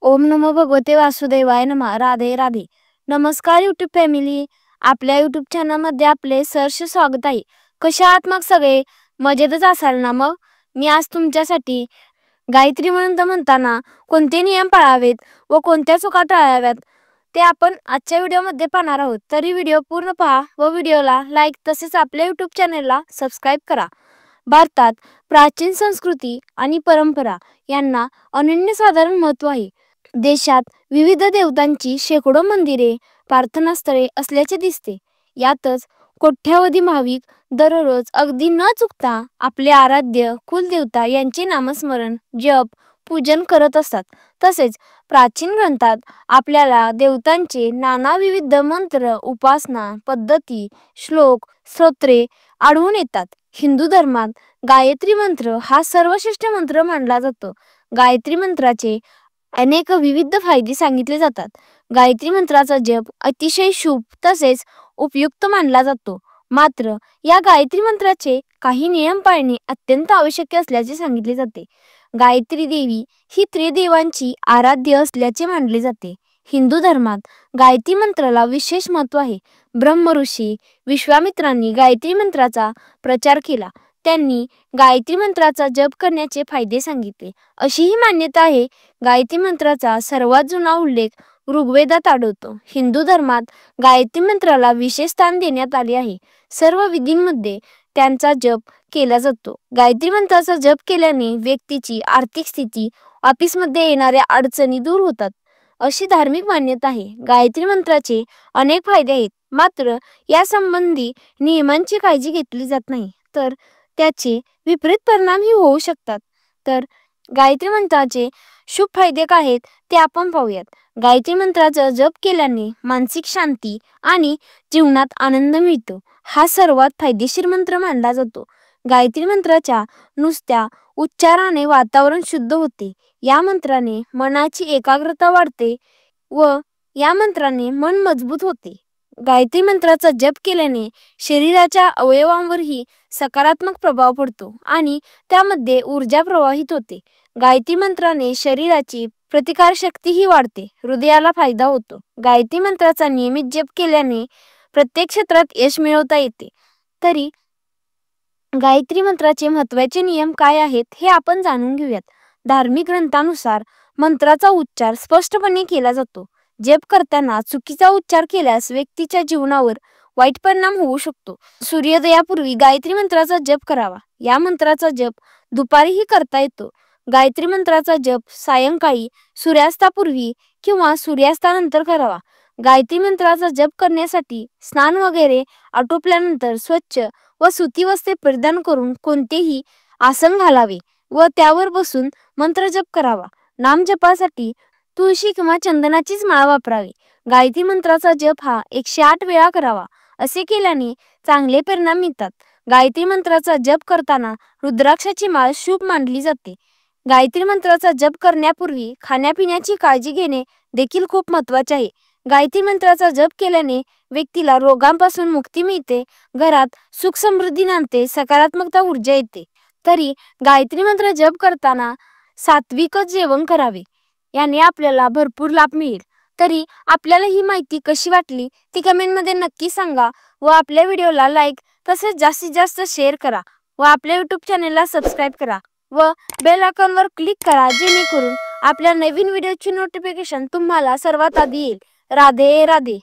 ओम नमो भगवते वासुदेवाय नमः. राधे राधे. नमस्कार यूट्यूब फॅमिली. आपल्या यूट्यूब चॅनलमध्ये आपले सहर्ष स्वागत आहे. कशा आहात मग सगळे? मजेतच असाल ना मग? मी आज तुमच्यासाठी गायत्री मंत्र म्हणताना कोणते नियम पाळावेत व कोणत्या चुका टाळाव्यात ते आपण आजच्या व्हिडिओमध्ये पाहणार आहोत. तरी व्हिडिओ पूर्ण पहा व व्हिडिओला लाईक तसेच आपल्या यूट्यूब चॅनलला सबस्क्राईब करा. भारतात प्राचीन संस्कृती आणि परंपरा यांना अनन्यसाधारण महत्त्व आहे. देशात विविध देवतांची शेकडो मंदिरे, प्रार्थनास्थळे असल्याचे दिसते. यातच कोट्यावधी भाविक दररोज अगदी न चुकता आपले आराध्य कुलदेवता यांचे नामस्मरण, जप, पूजन करत असतात. तसेच प्राचीन ग्रंथात आपल्याला देवतांचे नाना विविध मंत्र, उपासना पद्धती, श्लोक, स्तोत्रे आढळून येतात. हिंदू धर्मात गायत्री मंत्र हा सर्वश्रेष्ठ मंत्र मानला जातो. गायत्री मंत्राचे अनेक विविध फायदे सांगितले जातात. गायत्री मंत्राचा जप अतिशय शुभ तसेच उपयुक्त मानला जातो. मात्र या गायत्री मंत्राचे काही नियम पाळणे अत्यंत आवश्यक असल्याचे सांगितले जाते. गायत्री देवी ही त्रिदेवांची आराध्य असल्याचे मानले जाते. हिंदू धर्मात गायत्री मंत्राला विशेष महत्त्व आहे. ब्रह्म ऋषी विश्वामित्रांनी गायत्री मंत्राचा प्रचार केला. त्यांनी गायत्री मंत्राचा जप करण्याचे फायदे सांगितले. अशीही मान्यता आहे गायत्री मंत्राचा सर्वात जुना उल्लेख ऋग्वेदात आढळतो. हिंदू धर्मात गायत्री मंत्राला विशेष स्थान देण्यात आले आहे. सर्व विधींमध्ये त्यांचा जप केला जातो. गायत्री मंत्राचा जप केल्याने व्यक्तीची आर्थिक स्थिती, ऑफिसमध्ये येणाऱ्या अडचणी दूर होतात अशी धार्मिक मान्यता आहे. गायत्री मंत्राचे अनेक फायदे आहेत, मात्र यासंबंधी नियमांची काळजी घेतली जात नाही, तर त्याचे विपरीत परिणामही होऊ शकतात. तर गायत्री मंत्राचे शुभ फायदे काय आहेत ते आपण पाहूयात. गायत्री मंत्राचा जप केल्याने मानसिक शांती आणि जीवनात आनंद मिळतो. हा सर्वात फायदेशीर मंत्र मानला जातो. गायत्री मंत्राच्या नुसत्या उच्चाराने वातावरण शुद्ध होते. या मंत्राने मनाची एकाग्रता वाढते व या मंत्राने मन मजबूत होते. गायत्री मंत्राचा जप केल्याने शरीराच्या अवयवांवरही सकारात्मक प्रभाव पडतो आणि त्यामध्ये ऊर्जा प्रवाहित होते. गायत्री मंत्राने शरीराची प्रतिकारशक्तीही वाढते. हृदयाला फायदा होतो. गायत्री मंत्राचा नियमित जप केल्याने प्रत्येक क्षेत्रात यश मिळवता येते. तरी गायत्री मंत्राचे महत्त्वाचे नियम काय आहेत हे आपण जाणून घेऊयात. धार्मिक ग्रंथानुसार मंत्राचा उच्चार स्पष्टपणे केला जातो. जप करताना चुकीचा उच्चार केल्यास व्यक्तीच्या जीवनावर वाईट परिणाम होऊ शकतो. सूर्योदयापूर्वी गायत्री मंत्राचा जप करावा. या मंत्राचा जप दुपारीही करता येतो. गायत्री मंत्राचा जप सायंकाळी सूर्यास्तापूर्वी किंवा सूर्यास्तानंतर करावा. गायत्री मंत्राचा जप करण्यासाठी स्नान वगैरे आटोपल्यानंतर स्वच्छ व सुती वस्त्रे परिधान करून कोणतेही आसन घालावे व त्यावर बसून मंत्र जप करावा. नामजपासाठी तुळशी किंवा चंदनाचीच माळ वापरावी. गायत्री मंत्राचा जप हा 108 वेळा करावा. असे केल्याने चांगले परिणाम मिळतात. गायत्री मंत्राचा जप करताना रुद्राक्षाची माळ शुभ मानली जाते. गायत्री मंत्राचा जप करण्यापूर्वी खाण्यापिण्याची काळजी घेणे देखील खूप महत्त्वाचे आहे. गायत्री मंत्राचा जप केल्याने व्यक्तीला रोगांपासून मुक्ती मिळते. घरात सुख समृद्धी नांदते. सकारात्मकता ऊर्जा येते. तरी गायत्री मंत्र जप करताना सात्विकच जेवण करावे. याने आपल्याला भरपूर लाभ मिळेल. तरी आपल्याला ही माहिती कशी वाटली ती कमेंटमध्ये नक्की सांगा व आपल्या व्हिडिओला लाईक तसेच जास्तीत जास्त शेअर करा व आपल्या यूट्यूब चॅनलला सबस्क्राईब करा व बेल आयकॉनवर क्लिक करा, जेणेकरून आपल्या नवीन व्हिडिओची नोटिफिकेशन तुम्हाला सर्वात आधी येईल. राधे राधे.